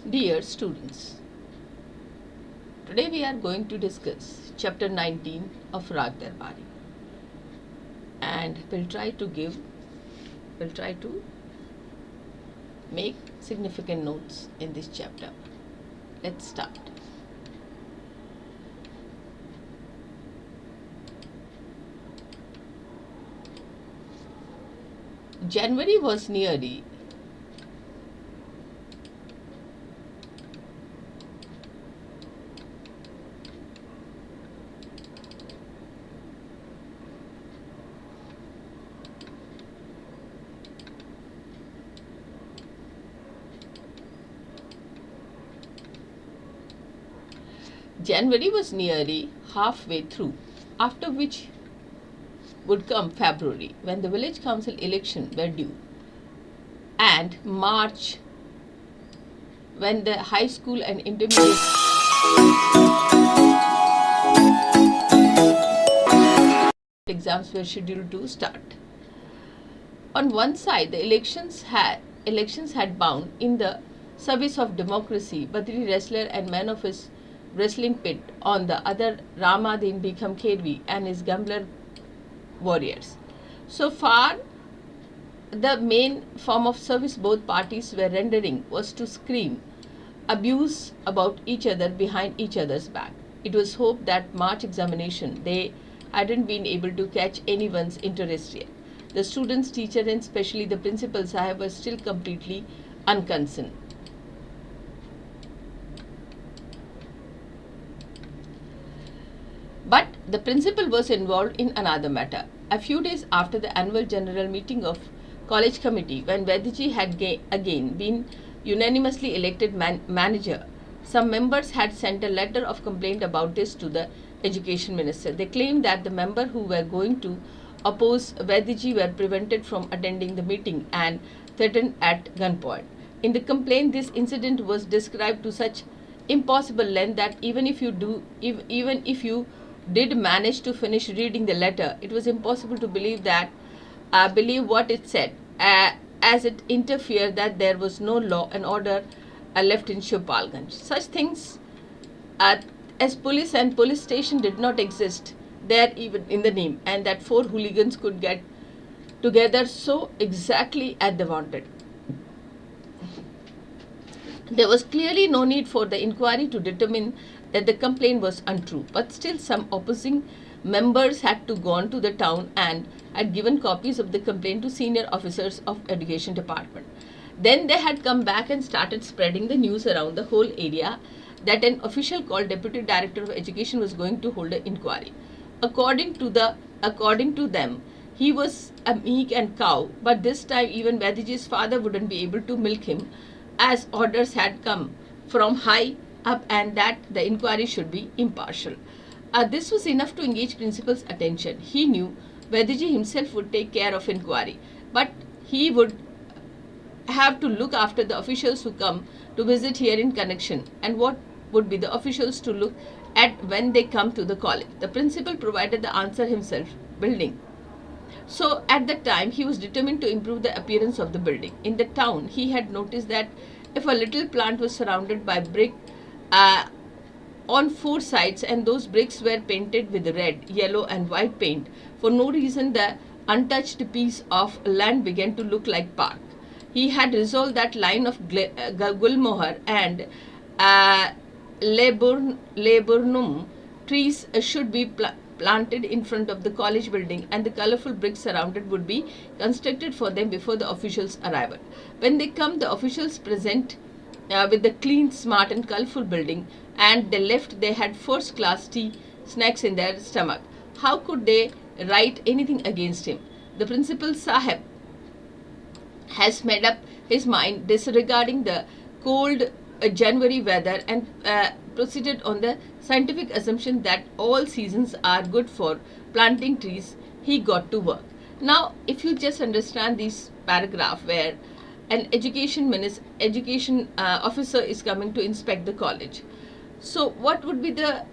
Dear students, today we are going to discuss chapter 19 of Raag Darbari, and we'll try to make significant notes in this chapter. Let's start. January was nearly halfway through, after which would come February, when the village council election were due, and March, when the high school and intermediate exams were scheduled to start. On one side, the elections had bound in the service of democracy Badri wrestler and man of his wrestling pit. On the other, Ramadin Bikram Khervi and his gambler warriors. So far, the main form of service both parties were rendering was to scream abuse about each other behind each other's back. It was hoped that March examination they hadn't been able to catch anyone's interest yet. The students, teacher, and especially the principal sahib were still completely unconcerned. But the principal was involved in another matter. A few days after the annual general meeting of college committee, when Vediji had again been unanimously elected manager, some members had sent a letter of complaint about this to the education minister. They claimed that the members who were going to oppose Vediji were prevented from attending the meeting and threatened at gunpoint. In the complaint, this incident was described to such impossible length that even if you did manage to finish reading the letter, it was impossible to believe what it said, as it interfered that there was no law and order left in Shivpalganj. Such things as police and police station did not exist there even in the name, and that four hooligans could get together so exactly as they wanted. There was clearly no need for the inquiry to determine that the complaint was untrue, but still some opposing members had to gone to the town and had given copies of the complaint to senior officers of education department. Then they had come back and started spreading the news around the whole area that an official called Deputy Director of Education was going to hold an inquiry. According to them, he was a meek and cow, but this time even Vediji's father wouldn't be able to milk him, as orders had come from high up and that the inquiry should be impartial. This was enough to engage principal's attention. He knew Vediji himself would take care of inquiry, but he would have to look after the officials who come to visit here in connection, and what would be the officials to look at when they come to the college. The principal provided the answer himself, building. So at that time, he was determined to improve the appearance of the building. In the town, he had noticed that if a little plant was surrounded by brick on four sides, and those bricks were painted with red, yellow and white paint, for no reason the untouched piece of land began to look like park. He had resolved that line of Gulmohar and laburnum trees should be planted in front of the college building, and the colorful bricks surrounded would be constructed for them before the officials' arrival. When they come, the officials present with the clean, smart and colorful building, and they left, they had first-class tea, snacks in their stomach. How could they write anything against him? The principal sahib has made up his mind disregarding the cold January weather and proceeded on the scientific assumption that all seasons are good for planting trees. He got to work. Now, if you just understand this paragraph where an education officer is coming to inspect the college. So, what would be the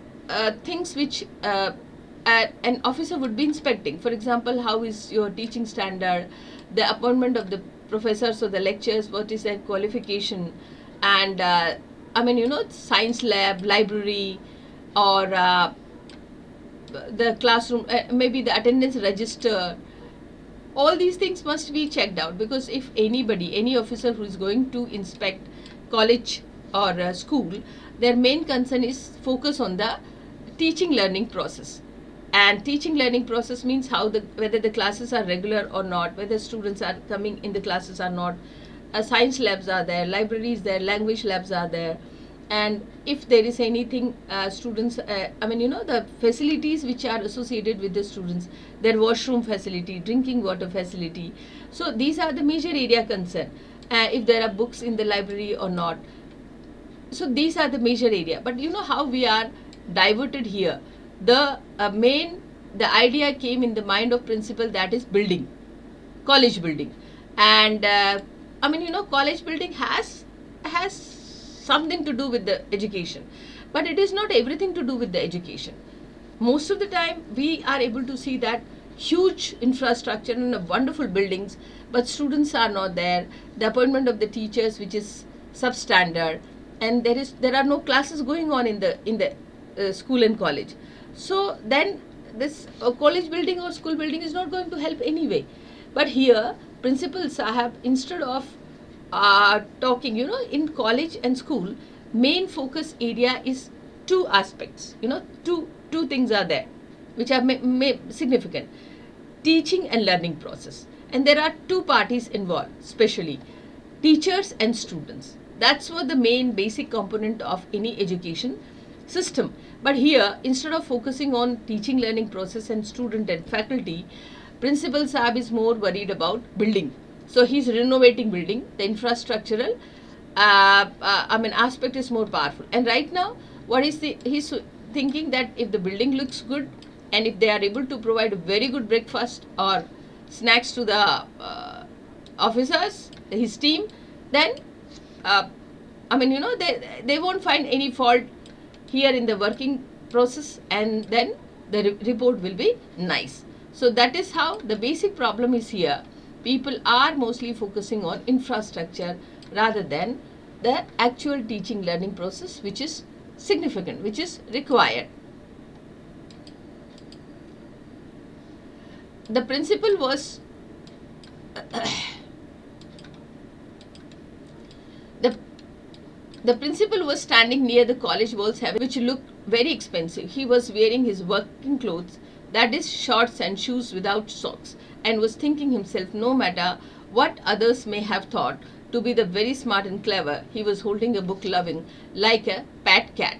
things which an officer would be inspecting? For example, how is your teaching standard, the appointment of the professors or the lecturers, what is their qualification, and I mean, science lab, library, or the classroom, maybe the attendance register. All these things must be checked out, because if anybody, any officer who is going to inspect college or school, their main concern is focus on the teaching learning process. And teaching learning process means whether the classes are regular or not, whether students are coming in the classes or not. Science labs are there, libraries there, language labs are there, and if there is anything, students, I mean, the facilities which are associated with the students, their washroom facility, drinking water facility. So these are the major area concern. If there are books in the library or not. So these are the major area. But how we are diverted here. The idea came in the mind of principal, that is building, college building. And I mean, college building has something to do with the education, but it is not everything to do with the education. Most of the time we are able to see that huge infrastructure and wonderful buildings, but students are not there, the appointment of the teachers which is substandard, and there are no classes going on in the school and college. So then this college building or school building is not going to help anyway. But here Principal Sahab, instead of talking, in college and school, main focus area is two aspects, two things are there which are significant: teaching and learning process. And there are two parties involved, especially teachers and students. That's what the main basic component of any education system. But here, instead of focusing on teaching learning process and student and faculty, Principal Saab is more worried about building. So he's renovating building. The infrastructural aspect is more powerful. And right now, he's thinking that if the building looks good, and if they are able to provide a very good breakfast or snacks to the officers, his team, then they won't find any fault here in the working process, and then the report will be nice. So that is how the basic problem is here. People are mostly focusing on infrastructure rather than the actual teaching learning process, which is significant, which is required. The principal was the principal was standing near the college walls, which looked very expensive. He was wearing his working clothes, that is shorts and shoes without socks, and was thinking himself, no matter what others may have thought to be the very smart and clever, he was holding a book loving like a pet cat.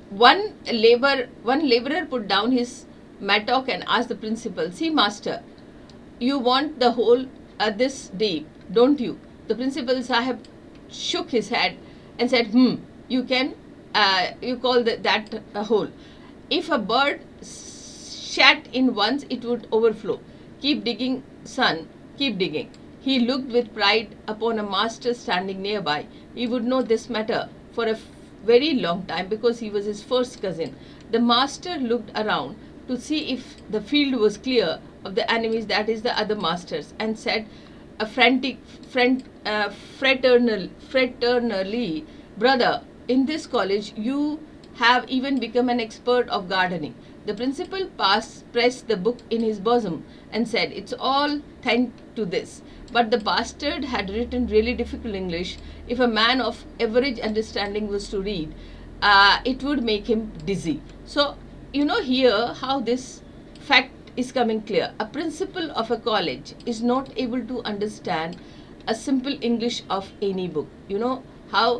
One laborer put down his mattock and asked the principal, "See, master, you want the hole this deep, don't you?" The principal Sahib shook his head and said, you call that a hole. If a bird shat in once, it would overflow. Keep digging, son, keep digging. He looked with pride upon a master standing nearby. He would know this matter for a very long time, because he was his first cousin. The master looked around to see if the field was clear of the enemies, that is the other masters, and said fraternally, "Brother, in this college you have even become an expert of gardening." The principal pressed the book in his bosom and said, "It's all thanks to this." But the bastard had written really difficult English. If a man of average understanding was to read, it would make him dizzy. So, here how this fact is coming clear. A principal of a college is not able to understand a simple English of any book. How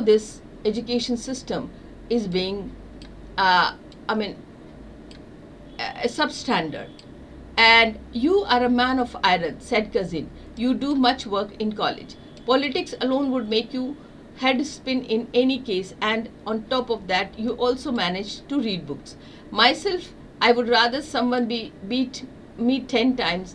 this education system is being, substandard. "And you are a man of iron," said cousin. "You do much work in college. Politics alone would make you head spin in any case, and on top of that, you also manage to read books. Myself, I would rather someone beat me 10 times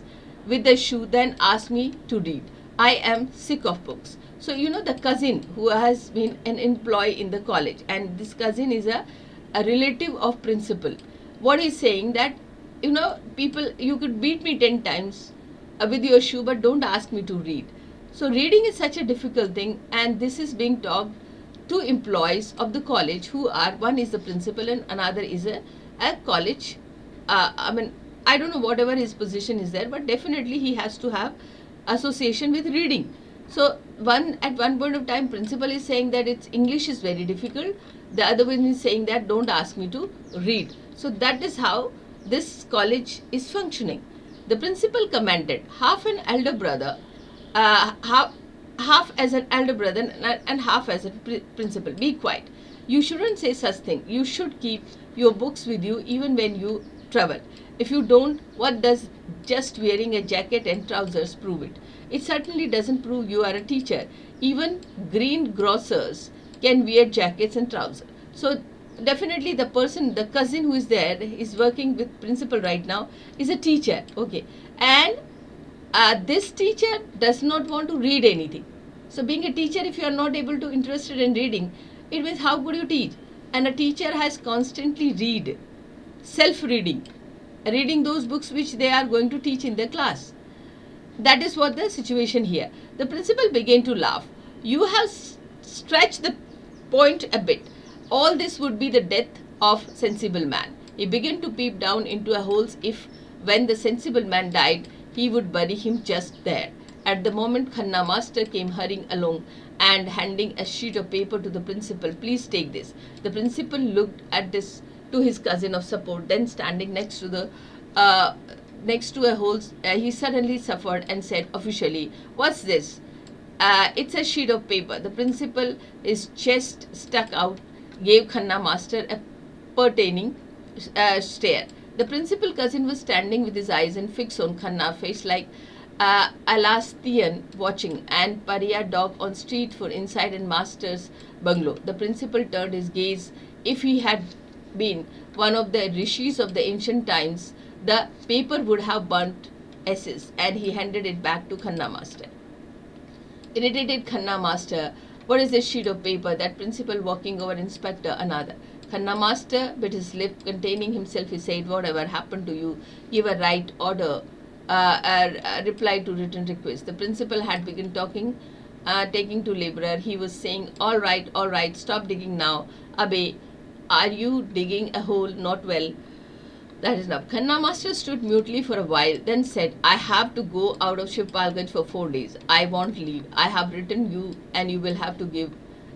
with a shoe than ask me to read. I am sick of books." So, the cousin who has been an employee in the college, and this cousin is a relative of principal. What he's saying, that you know, people, you could beat me 10 times with your shoe, but don't ask me to read. So reading is such a difficult thing, and this is being taught to employees of the college who are, one is the principal and another is a college. I mean, I don't know whatever his position is there, but definitely he has to have association with reading. So at one point of time, principal is saying that it's English is very difficult. The other one is saying that don't ask me to read. So that is how this college is functioning. The principal commanded, half an elder brother, half as an elder brother and half as a principal. Be quiet. You shouldn't say such thing. You should keep your books with you even when you travel. If you don't, what does just wearing a jacket and trousers prove it? It certainly doesn't prove you are a teacher. Even greengrocers can wear jackets and trousers. So definitely the person, the cousin who is there, is working with principal right now, is a teacher. Okay. And this teacher does not want to read anything. So being a teacher, if you are not able to interested in reading, it means how could you teach? And a teacher has constantly self-reading, reading those books which they are going to teach in their class. That is what the situation here. The principal began to laugh. You have stretched the point a bit. All this would be the death of sensible man. He began to peep down into a hole if, when the sensible man died, he would bury him just there. At the moment, Khanna master came hurrying along and handing a sheet of paper to the principal. Please take this. The principal looked at this to his cousin of support, then standing next to a hole, he suddenly suffered and said officially, "What's this?" It's a sheet of paper. The principal, his chest stuck out, gave Khanna master a pertaining stare. The principal cousin was standing with his eyes and fixed on Khanna, face like Alastian watching, and pariah dog on street for inside and master's bungalow. The principal turned his gaze. If he had been one of the rishis of the ancient times, the paper would have burnt S's, and he handed it back to Khanna master. Irritated Khanna master, what is this sheet of paper? That principal walking over, inspector, another. Khanna master bit his lip, containing himself. He said, whatever happened to you, give a right order, a reply to written request. The principal had begun taking to laborer. He was saying, all right, stop digging now. Abe, are you digging a hole? Not well. That is enough. Khanna master stood mutely for a while, then said, I have to go out of Shivpalganj for 4 days. I won't leave. I have written you and you will have to give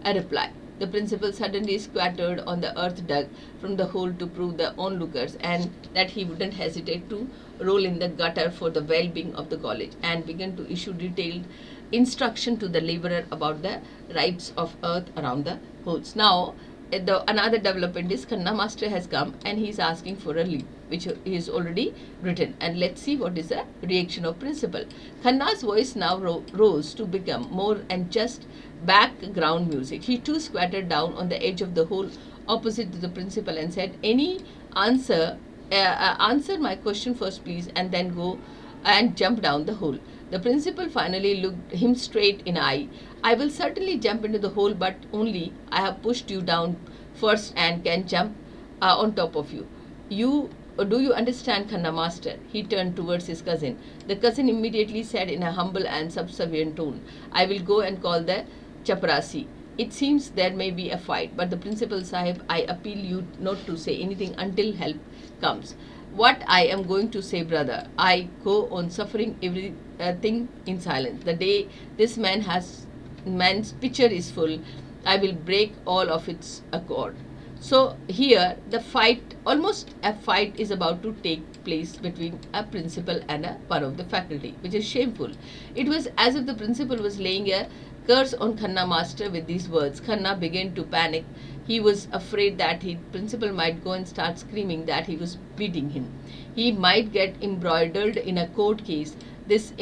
a reply. The principal suddenly squatted on the earth dug from the hole to prove the onlookers and that he wouldn't hesitate to roll in the gutter for the well-being of the college, and began to issue detailed instruction to the laborer about the rights of earth around the holes. Now, another development is Khanna master has come and he is asking for a leave, which he has already written. And let's see what is the reaction of principal. Khanna's voice now rose to become more and just background music. He too squatted down on the edge of the hole opposite to the principal and said, any answer, answer my question first please, and then go and jump down the hole. The principal finally looked him straight in the eye. I will certainly jump into the hole, but only I have pushed you down first and can jump on top of you. Do you understand, Khanna master? He turned towards his cousin. The cousin immediately said in a humble and subservient tone, I will go and call the chaprasi. It seems there may be a fight, but the principal sahib, I appeal you not to say anything until help comes. What I am going to say, brother, I go on suffering everything in silence. The day this man's pitcher is full, I will break all of its accord. So here the fight, almost a fight is about to take place between a principal and one of the faculty, which is shameful. It was as if the principal was laying a curse on Khanna master with these words. Khanna began to panic. He was afraid that his principal might go and start screaming that he was beating him. He might get embroiled in a court case. This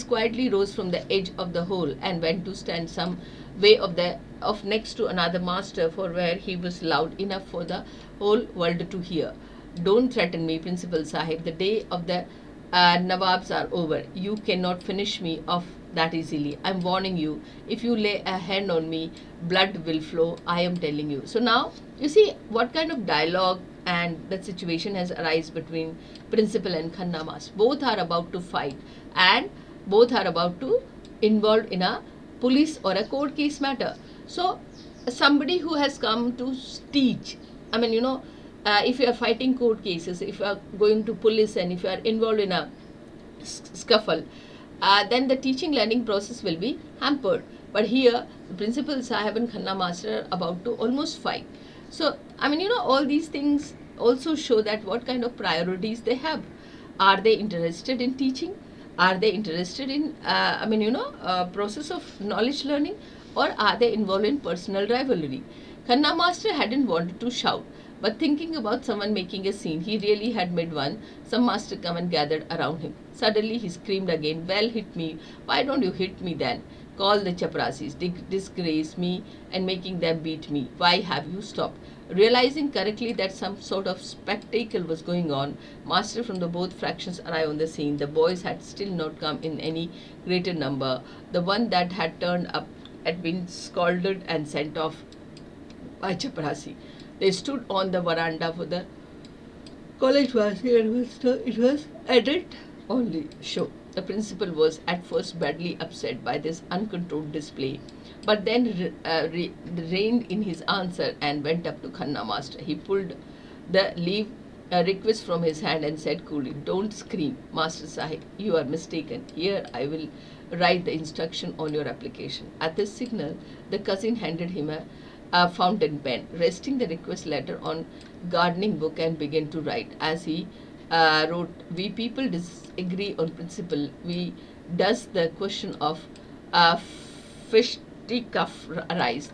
quietly rose from the edge of the hole and went to stand some way of next to another master, for where he was loud enough for the whole world to hear. Don't threaten me, Principal Sahib. The day of the Nawabs are over. You cannot finish me off that easily. I'm warning you. If you lay a hand on me, blood will flow. I am telling you. So now, you see what kind of dialogue and the situation has arisen between principal and Khanna master. Both are about to fight, and both are about to involved in a police or a court case matter. So somebody who has come to teach, I mean, if you are fighting court cases, if you are going to police, and if you are involved in a scuffle, then the teaching learning process will be hampered. But here, the principal Sahib and Khanna master are about to almost fight. So, I mean, all these things also show that what kind of priorities they have. Are they interested in teaching? Are they interested in, process of knowledge learning? Or are they involved in personal rivalry? Khanna master hadn't wanted to shout, but thinking about someone making a scene, he really had made one. Some master come and gathered around him. Suddenly he screamed again, "Well, hit me. Why don't you hit me then? Call the chaprasis, disgrace me and making them beat me. Why have you stopped?" Realizing correctly that some sort of spectacle was going on, master from the both fractions arrived on the scene. The boys had still not come in any greater number. The one that had turned up had been scalded and sent off by chaprasi. They stood on the veranda for the college was here. It was adult only show. The principal was at first badly upset by this uncontrolled display, but then reined in his answer and went up to Khanna master. He pulled the leave request from his hand and said coolly, "Don't scream, Master Sahib. You are mistaken. Here I will write the instruction on your application." At this signal, the cousin handed him a fountain pen, resting the request letter on gardening book, and began to write. As he wrote, "We people disagree on principle. We does the question of fisticuff arise.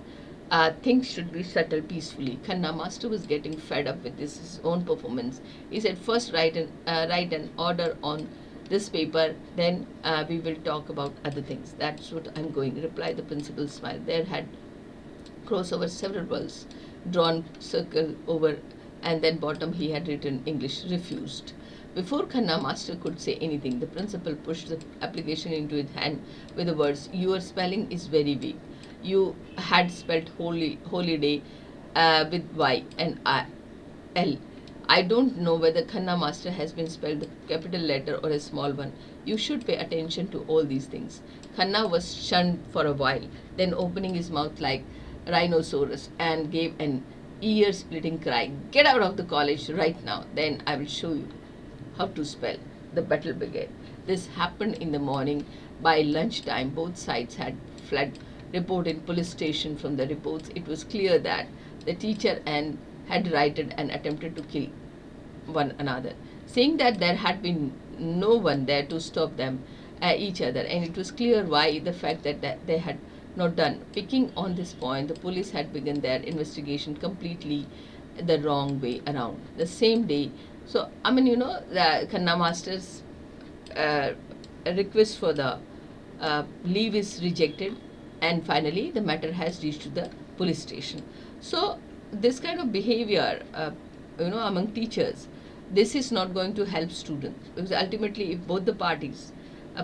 Things should be settled peacefully." Khanna master was getting fed up with his own performance. He said, "First write an order on this paper, then we will talk about other things." "That's what I'm going," replied the principal, smile. There had crossed over several words, drawn circle over, and then bottom he had written English, "refused." Before Khanna master could say anything, the principal pushed the application into his hand with the words, "Your spelling is very weak. You had spelled holiday with Y and L. I don't know whether Khanna master has been spelled the capital letter or a small one. You should pay attention to all these things." Khanna was shunned for a while, then opening his mouth like rhinoceros and gave an ear-splitting cry, "Get out of the college right now, then I will show you how to spell." The battle began. This happened in the morning. By lunchtime, both sides had fled. Report in police station. From the reports, it was clear that the teacher had rioted and attempted to kill one another. Seeing that there had been no one there to stop them, each other, and it was clear why, the fact that they had not done. Picking on this point, the police had begun their investigation completely the wrong way around. The same day, so the Khanna master's request for the leave is rejected, and finally the matter has reached to the police station. So this kind of behavior, among teachers, this is not going to help students, because ultimately, if both the parties,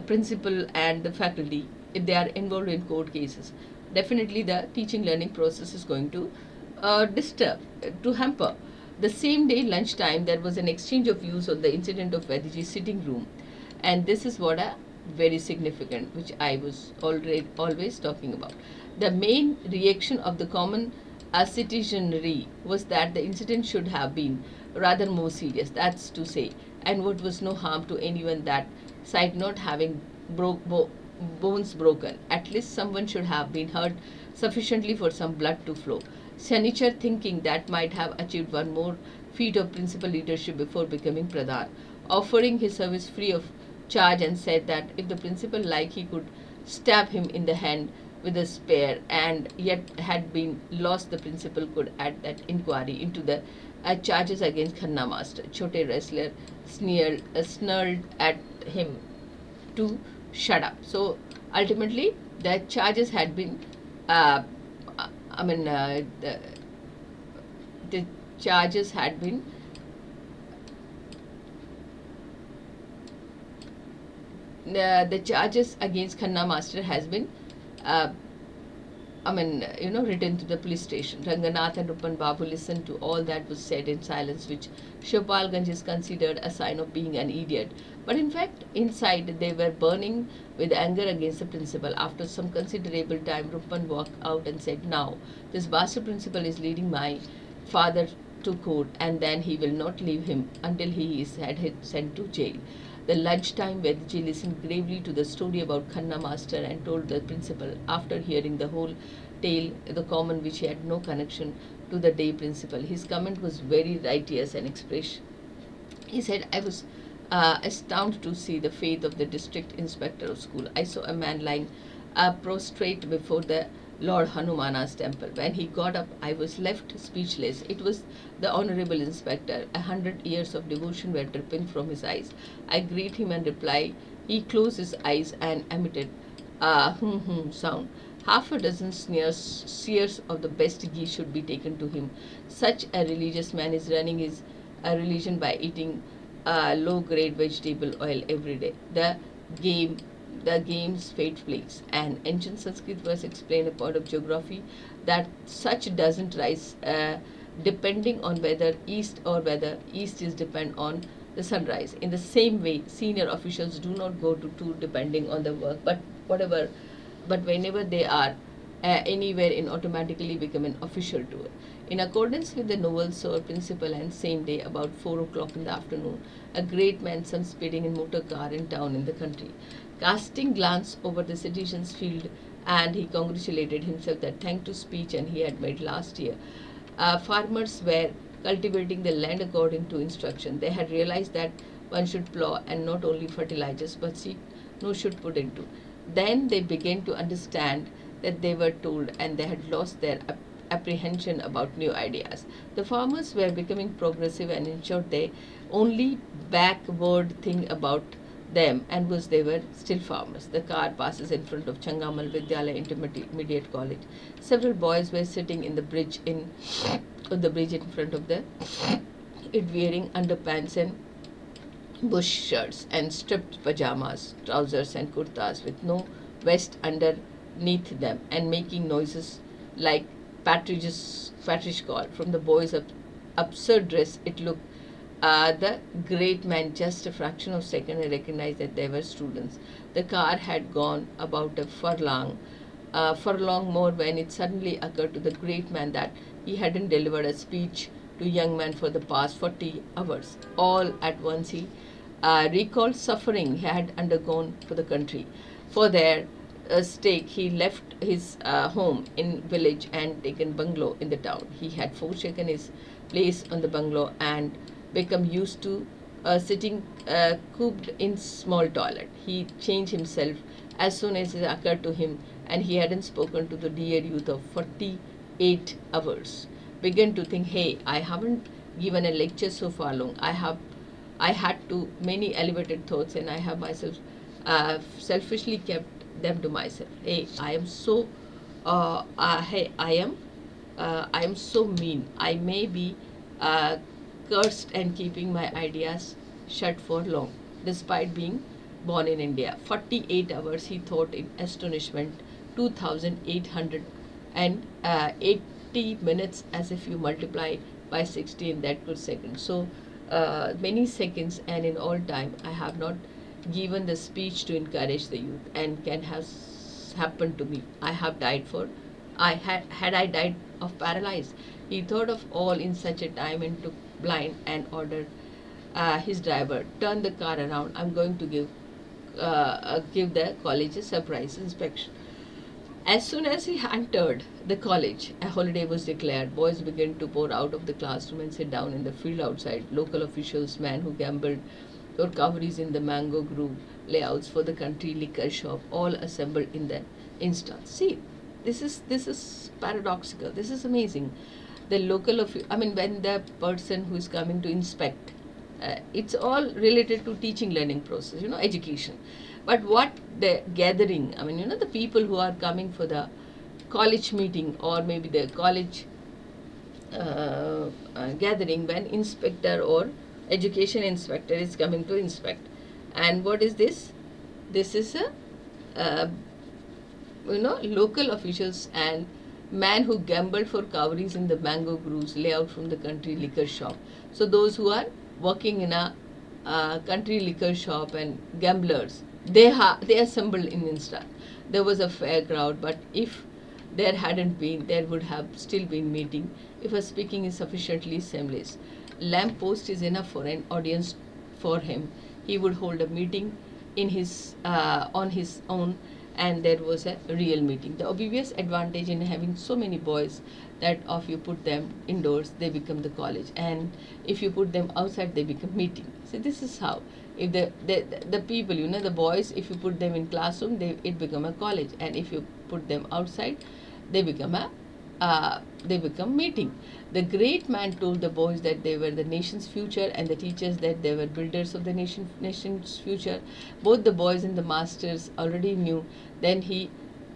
principal and the faculty, if they are involved in court cases, definitely the teaching learning process is going to disturb, to hamper. The same day, lunchtime, there was an exchange of views on the incident of Vediji's sitting room, and this is what a very significant, which I was always talking about. The main reaction of the common citizenry was that the incident should have been rather more serious, that's to say, and what was no harm to anyone that side not having bones broken. At least someone should have been hurt sufficiently for some blood to flow. Shanichar, thinking that might have achieved one more feat of principal leadership before becoming Pradhan, offering his service free of charge, and said that if the principal liked, he could stab him in the hand with a spear, and yet had been lost, the principal could add that inquiry into the charges against Khanna master. Chote wrestler snarled at him to shut up. So ultimately, the charges had been, the charges had been the charges against Khanna master has been written to the police station. Ranganath and Rupan Babu listened to all that was said in silence, which Shivpalganj is considered a sign of being an idiot. But in fact, inside they were burning with anger against the principal. After some considerable time, Rupan walked out and said, "Now, this bastard principal is leading my father to court, and then he will not leave him until he is sent to jail." The lunchtime Vedji listened gravely to the story about Khanna master and told the principal, after hearing the whole tale, the common which he had no connection to the day principal. His comment was very righteous and express. He said, "I was astounded to see the faith of the district inspector of school. I saw a man lying prostrate before the Lord Hanumana's temple. When he got up, I was left speechless. It was the Honorable Inspector. 100 years of devotion were dripping from his eyes. I greet him and reply. He closed his eyes and emitted a sound. Half a dozen sears of the best ghee should be taken to him. Such a religious man is running his religion by eating low-grade vegetable oil every day. The game's fate plays. An ancient Sanskrit verse explained a part of geography that such doesn't rise depending on whether east is depend on the sunrise. In the same way, senior officials do not go to tour depending on the work, but whenever they are anywhere in automatically become an official tour. In accordance with the novel Sour principle, and same day about 4 o'clock in the afternoon, a great man some speeding in motor car in town in the country. Casting glance over the citizen's field, and he congratulated himself that thanks to speech and he had made last year, farmers were cultivating the land according to instruction. They had realized that one should plow and not only fertilizers but seed no should put into. Then they began to understand that they were told, and they had lost their apprehension about new ideas. The farmers were becoming progressive, and in short, the only backward thing about them and was they were still farmers. The car passes in front of Changamal Vidyalaya Intermediate College. Several boys were sitting in the bridge in front of it, wearing underpants and bush shirts and stripped pajamas, trousers and kurtas with no vest underneath them, and making noises like Patrick's call. From the boys' absurd dress, it looked the great man. Just a fraction of a second, I recognized that they were students. The car had gone about a furlong more when it suddenly occurred to the great man that he hadn't delivered a speech to young men for the past 40 hours. All at once he recalled suffering he had undergone for the country. For their stake, he left his home in village and taken bungalow in the town. He had forsaken his place on the bungalow and become used to sitting cooped in small toilet. He changed himself as soon as it occurred to him, and he hadn't spoken to the dear youth of 48 hours. Began to think, hey, I haven't given a lecture so far long. I had too many elevated thoughts, and I have myself selfishly kept them to myself. Hey, I am so I am so mean. I may be cursed and keeping my ideas shut for long, despite being born in India. 48 hours, he thought in astonishment. 2,880 minutes, as if you multiply by 60 in that good second. So many seconds, and in all time, I have not given the speech to encourage the youth, and can have happened to me. I have died had I died of paralysis. He thought of all in such a time and took blind and ordered his driver, turn the car around. I'm going to give the college a surprise inspection. As soon as he entered the college, a holiday was declared. Boys began to pour out of the classroom and sit down in the field outside. Local officials, men who gambled or coveries in the mango grove layouts for the country liquor shop, all assembled in the instant. See, this is paradoxical. This is amazing. The local when the person who is coming to inspect, it's all related to teaching learning process, education. But what the gathering, the people who are coming for the college meeting, or maybe the college gathering, when inspector or education inspector is coming to inspect. And what is this? This is a local officials and Man who gambled for cowries in the mango groves lay out from the country liquor shop. So those who are working in a country liquor shop and gamblers, they assembled in Insta. There was a fair crowd, but if there hadn't been, there would have still been meeting if a speaking is sufficiently seamless. Lamp post is enough for an audience for him. He would hold a meeting in his on his own, and there was a real meeting. The obvious advantage in having so many boys that if you put them indoors, they become the college, and if you put them outside, they become meeting. So this is how. If the people, the boys, if you put them in classroom, it become a college, and if you put them outside, they become meeting. The great man told the boys that they were the nation's future, and the teachers that they were builders of the nation's future. Both the boys and the masters already knew. Then he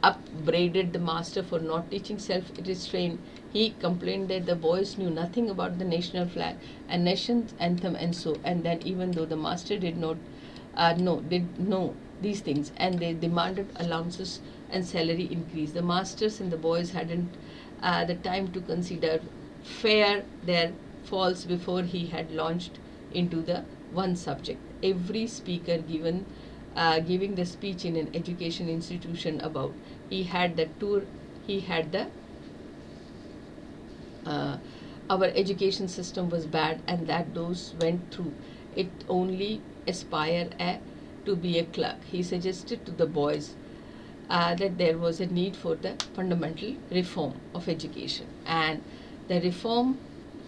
upbraided the master for not teaching self-restraint. He complained that the boys knew nothing about the national flag and nation's anthem, and then even though the master did not know these things, and they demanded allowances and salary increase. The masters and the boys hadn't the time to consider fair their faults before he had launched into the one subject. Every speaker giving the speech in an education institution above, he had the tour, he had the our education system was bad, and that those went through it only aspire to be a clerk. He suggested to the boys that there was a need for the fundamental reform of education, and the reform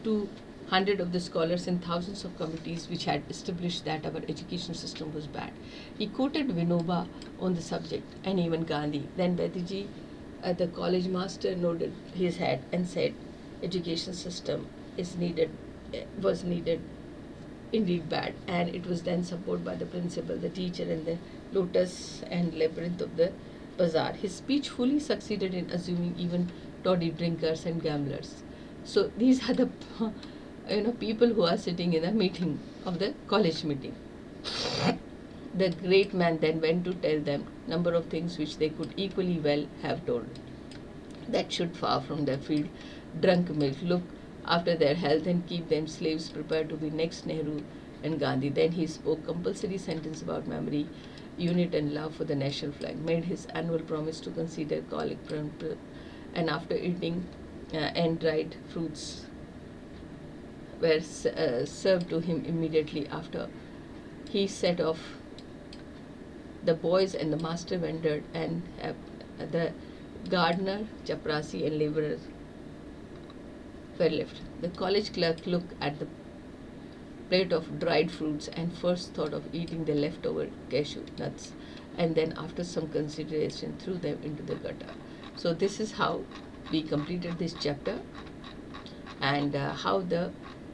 to hundreds of the scholars and thousands of committees which had established that our education system was bad. He quoted Vinoba on the subject, and even Gandhi. Then Bediji, the college master, nodded his head and said, education system was needed indeed bad, and it was then supported by the principal, the teacher, and the lotus and labyrinth of the bazaar. His speech fully succeeded in assuming even toddy drinkers and gamblers. So these are the people who are sitting in a meeting of the college meeting. The great man then went to tell them number of things which they could equally well have told. That should far from their field drunk milk, look after their health and keep them slaves prepared to be next Nehru and Gandhi. Then he spoke compulsory sentence about memory, unit and love for the national flag, made his annual promise to consider colic, and after eating and dried fruits were served to him immediately after he set off. The boys and the master wandered, and the gardener, chaprasi and laborer were left. The college clerk looked at the plate of dried fruits and first thought of eating the leftover cashew nuts, and then after some consideration threw them into the gutter. So this is how we completed this chapter, and how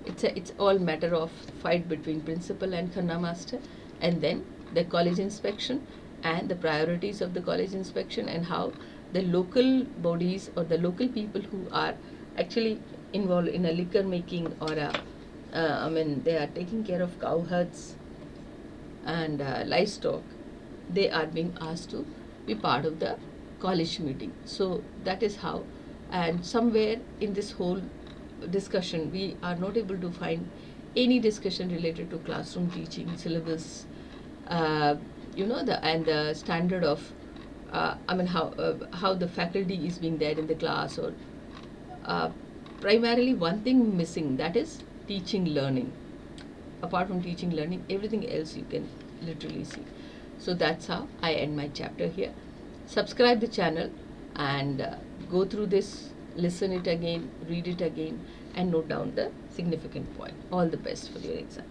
it's all matter of fight between principal and Khanna master, and then the college inspection and the priorities of the college inspection, and how the local bodies or the local people who are actually involved in a liquor making or they are taking care of cow herds and livestock, they are being asked to be part of the college meeting. So that is how, and somewhere in this whole discussion we are not able to find any discussion related to classroom teaching, syllabus, the standard of how the faculty is being there in the class, or primarily one thing missing, that is teaching learning. Apart from teaching learning, everything else you can literally see. So that's how I end my chapter here. Subscribe the channel and go through this, listen it again, read it again, and note down the significant point. All the best for your exam.